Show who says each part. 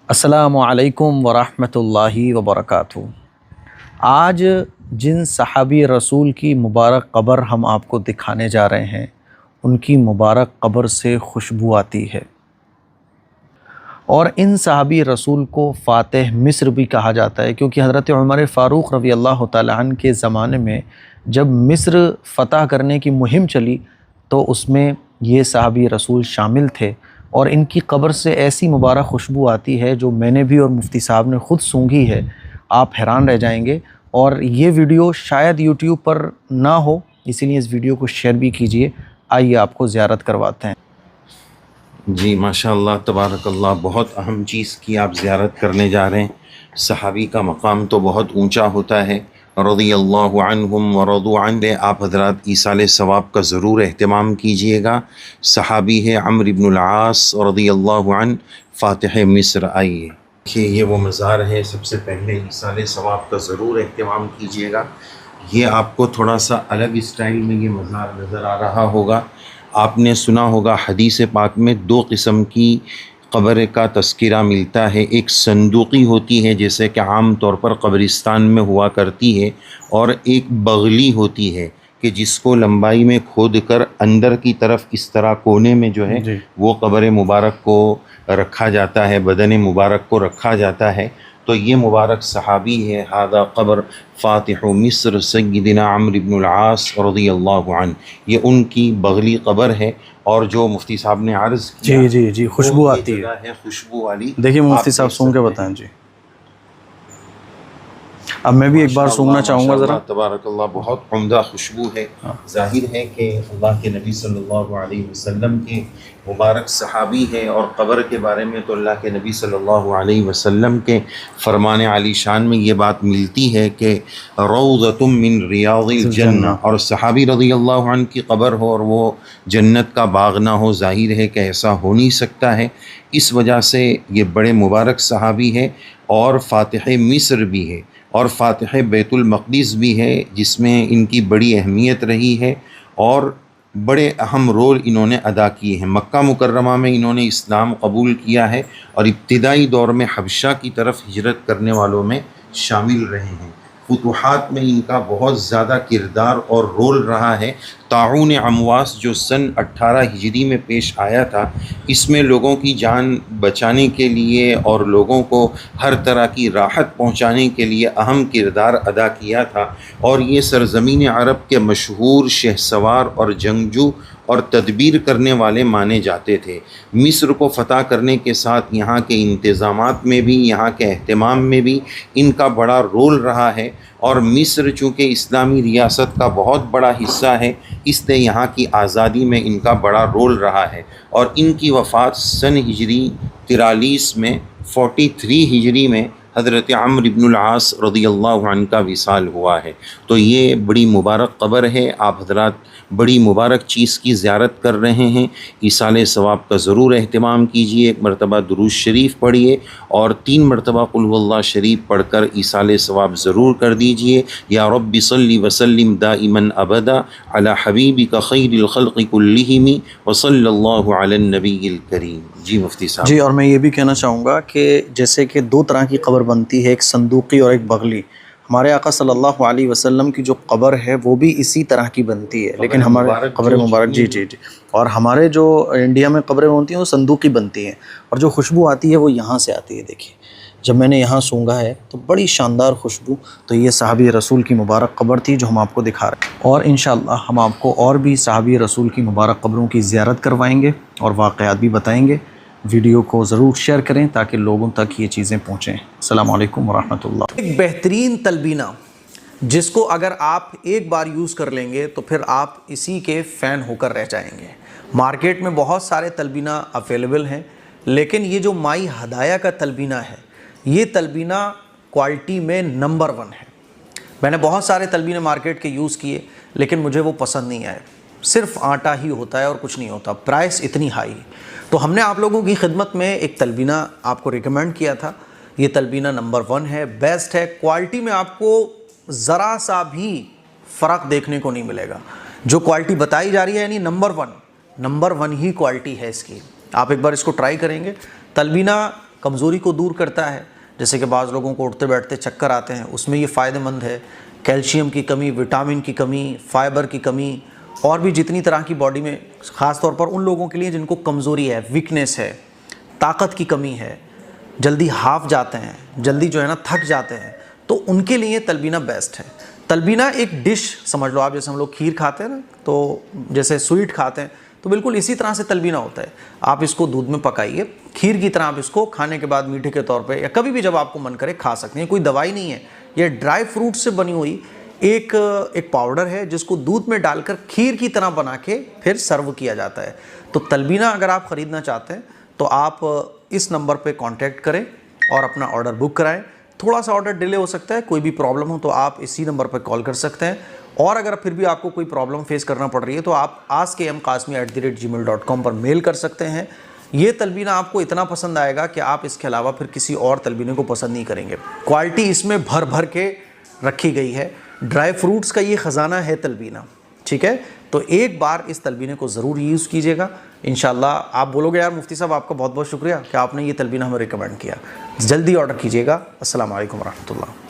Speaker 1: السلام علیکم ورحمۃ اللہ وبرکاتہ۔ آج جن صحابی رسول کی مبارک قبر ہم آپ کو دکھانے جا رہے ہیں ان کی مبارک قبر سے خوشبو آتی ہے، اور ان صحابی رسول کو فاتح مصر بھی کہا جاتا ہے، کیونکہ حضرت عمر فاروق رضی اللہ تعالی عنہ کے زمانے میں جب مصر فتح کرنے کی مہم چلی تو اس میں یہ صحابی رسول شامل تھے، اور ان کی قبر سے ایسی مبارک خوشبو آتی ہے جو میں نے بھی اور مفتی صاحب نے خود سونگھی ہے، آپ حیران رہ جائیں گے۔ اور یہ ویڈیو شاید یوٹیوب پر نہ ہو، اسی لیے اس ویڈیو کو شیئر بھی کیجئے۔ آئیے آپ کو زیارت کرواتے ہیں۔
Speaker 2: جی ماشاءاللہ تبارک اللہ، بہت اہم چیز کی آپ زیارت کرنے جا رہے ہیں۔ صحابی کا مقام تو بہت اونچا ہوتا ہے، رضی اللہ عنہم ورضوا عنہ۔ آپ حضرات ایصال ثواب کا ضرور اہتمام کیجئے گا۔ صحابی ہے عمرو بن العاص رضی اللہ عنہ، فاتح مصر۔ آئیے دیکھیے، یہ وہ مزار ہے۔ سب سے پہلے ایصال ثواب کا ضرور اہتمام کیجئے گا۔ یہ آپ کو تھوڑا سا الگ اسٹائل میں یہ مزار نظر آ رہا ہوگا۔ آپ نے سنا ہوگا حدیث پاک میں دو قسم کی قبر کا تذکرہ ملتا ہے، ایک صندوقی ہوتی ہے جیسے کہ عام طور پر قبرستان میں ہوا کرتی ہے، اور ایک بغلی ہوتی ہے کہ جس کو لمبائی میں کھود کر اندر کی طرف اس طرح کونے میں جو ہے وہ قبر مبارک کو رکھا جاتا ہے، بدن مبارک کو رکھا جاتا ہے۔ تو یہ مبارک صحابی ہے، ھذا قبر فاتح مصر سیدنا عمرو بن العاص رضی اللہ عنہ۔ یہ ان کی بغلی قبر ہے، اور جو مفتی صاحب نے عرض کیا
Speaker 1: جی خوشبو آتی
Speaker 2: ہے خوشبو والی۔
Speaker 1: دیکھیے مفتی صاحب سونگ کے بتائیں۔ جی اب میں بھی ایک بار سونگنا چاہوں گا ذرا۔
Speaker 2: تبارک اللہ، بہت عمدہ خوشبو ہے۔ ظاہر ہے کہ اللہ کے نبی صلی اللہ علیہ وسلم کے مبارک صحابی ہے، اور قبر کے بارے میں تو اللہ کے نبی صلی اللہ علیہ وسلم کے فرمان عالی شان میں یہ بات ملتی ہے کہ روضۃ من ریاض الجنہ، اور صحابی رضی اللہ عنہ کی قبر ہو اور وہ جنت کا باغ نہ ہو، ظاہر ہے کہ ایسا ہو نہیں سکتا ہے۔ اس وجہ سے یہ بڑے مبارک صحابی ہے، اور فاتح مصر بھی ہے، اور فاتح بیت المقدس بھی ہے، جس میں ان کی بڑی اہمیت رہی ہے، اور بڑے اہم رول انہوں نے ادا کیے ہیں۔ مکہ مکرمہ میں انہوں نے اسلام قبول کیا ہے، اور ابتدائی دور میں حبشہ کی طرف ہجرت کرنے والوں میں شامل رہے ہیں۔ فتوحات میں ان کا بہت زیادہ کردار اور رول رہا ہے۔ طاعون امواس جو سن 18 ہجری میں پیش آیا تھا، اس میں لوگوں کی جان بچانے کے لیے اور لوگوں کو ہر طرح کی راحت پہنچانے کے لیے اہم کردار ادا کیا تھا، اور یہ سرزمین عرب کے مشہور شہسوار اور جنگجو اور تدبیر کرنے والے مانے جاتے تھے۔ مصر کو فتح کرنے کے ساتھ یہاں کے انتظامات میں بھی، یہاں کے اہتمام میں بھی ان کا بڑا رول رہا ہے، اور مصر چونکہ اسلامی ریاست کا بہت بڑا حصہ ہے، اس لیے یہاں کی آزادی میں ان کا بڑا رول رہا ہے۔ اور ان کی وفات سن ہجری 43 میں 43 ہجری میں حضرت عمرو بن العاص رضی اللہ عنہ کا وصال ہوا ہے۔ تو یہ بڑی مبارک قبر ہے۔ آپ حضرات بڑی مبارک چیز کی زیارت کر رہے ہیں، ایصال ثواب کا ضرور اہتمام کیجیے۔ ایک مرتبہ درود شریف پڑھیے، اور 3 مرتبہ قل هو اللہ شریف پڑھ کر ایصال ثواب ضرور کر دیجیے۔ یا رب صلی وسلم دائما ابدا علی حبیبک خیر الخلق کلہم وصلی اللہ علی النبی الکریم۔ جی مفتی صاحب۔
Speaker 1: جی، اور میں یہ بھی کہنا چاہوں گا کہ جیسے کہ 2 طرح کی قبر بنتی ہے، ایک صندوقی اور ایک بغلی۔ ہمارے آقا صلی اللہ علیہ وسلم کی جو قبر ہے وہ بھی اسی طرح کی بنتی ہے، لیکن ہمارے قبر مبارک جی اور ہمارے جو انڈیا میں قبریں بنتی ہیں وہ صندوقی بنتی ہیں، اور جو خوشبو آتی ہے وہ یہاں سے آتی ہے۔ دیکھیے جب میں نے یہاں سونگا ہے تو بڑی شاندار خوشبو، تو یہ صحابی رسول کی مبارک قبر تھی جو ہم آپ کو دکھا رہے ہیں، اور انشاءاللہ ہم آپ کو اور بھی صحابی رسول کی مبارک قبروں کی زیارت کروائیں گے اور واقعات بھی بتائیں گے۔ ویڈیو کو ضرور شیئر کریں تاکہ لوگوں تک یہ چیزیں پہنچیں۔ السلام علیکم ورحمۃ اللہ۔ ایک بہترین تلبینہ جس کو اگر آپ ایک بار یوز کر لیں گے تو پھر آپ اسی کے فین ہو کر رہ جائیں گے۔ مارکیٹ میں بہت سارے تلبینہ اویلیبل ہیں، لیکن یہ جو مائی ہدایہ کا تلبینہ ہے، یہ تلبینہ کوالٹی میں نمبر 1 ہے۔ میں نے بہت سارے تلبینے مارکیٹ کے یوز کیے، لیکن مجھے وہ پسند نہیں آئے۔ صرف آٹا ہی ہوتا ہے اور کچھ نہیں ہوتا، پرائس اتنی ہائی۔ تو ہم نے آپ لوگوں کی خدمت میں ایک تلبینہ آپ کو ریکمینڈ کیا تھا۔ یہ تلبینہ نمبر 1 ہے، بیسٹ ہے، کوالٹی میں آپ کو ذرا سا بھی فرق دیکھنے کو نہیں ملے گا۔ جو کوالٹی بتائی جا رہی ہے یعنی نمبر 1 ہی کوالٹی ہے اس کی۔ آپ ایک بار اس کو ٹرائی کریں گے۔ تلبینہ کمزوری کو دور کرتا ہے، جیسے کہ بعض لوگوں کو اٹھتے بیٹھتے چکر آتے ہیں، اس میں یہ فائدہ مند ہے۔ کیلشیم کی کمی، وٹامن کی کمی، فائبر کی کمی، اور بھی جتنی طرح کی باڈی میں، خاص طور پر ان لوگوں کے لیے جن کو کمزوری ہے، ویکنیس ہے، طاقت کی کمی ہے، جلدی ہاف جاتے ہیں، جلدی جو ہے نا تھک جاتے ہیں، تو ان کے لیے تلبینہ بیسٹ ہے۔ تلبینہ ایک ڈش سمجھ لو آپ، جیسے ہم لوگ کھیر کھاتے ہیں نا، تو جیسے سویٹ کھاتے ہیں تو بالکل اسی طرح سے تلبینہ ہوتا ہے۔ آپ اس کو دودھ میں پکائیے، کھیر کی طرح آپ اس کو کھانے کے بعد میٹھے کے طور پہ یا کبھی بھی جب آپ کو من کرے کھا سکتے ہیں۔ کوئی دوائی نہیں ہے، یہ ڈرائی فروٹ سے بنی ہوئی ایک پاؤڈر ہے جس کو دودھ میں ڈال کر کھیر کی طرح بنا کے پھر سرو کیا جاتا ہے۔ تو تلبینہ اگر آپ خریدنا چاہتے ہیں تو آپ اس نمبر پہ کانٹیکٹ کریں اور اپنا آرڈر بک کرائیں۔ تھوڑا سا آرڈر ڈیلے ہو سکتا ہے، کوئی بھی پرابلم ہو تو آپ اسی نمبر پہ کال کر سکتے ہیں، اور اگر پھر بھی آپ کو کوئی پرابلم فیس کرنا پڑ رہی ہے تو آپ askmqasmi@gmail.com پر میل کر سکتے ہیں۔ یہ تلبینہ آپ کو اتنا پسند آئے گا کہ آپ اس کے علاوہ پھر کسی اور تلبینے کو پسند نہیں کریں گے۔ کوالٹی اس میں بھر بھر کے رکھی گئی ہے، ڈرائی فروٹس کا یہ خزانہ ہے تلبینہ، ٹھیک ہے؟ تو ایک بار اس تلبینے کو ضرور یوز کیجیے گا، انشاءاللہ آپ بولو گے یار مفتی صاحب آپ کا بہت بہت شکریہ کہ آپ نے یہ تلبینہ ہمیں ریکمینڈ کیا۔ جلدی آرڈر کیجیے گا۔ السلام علیکم ورحمۃ اللہ۔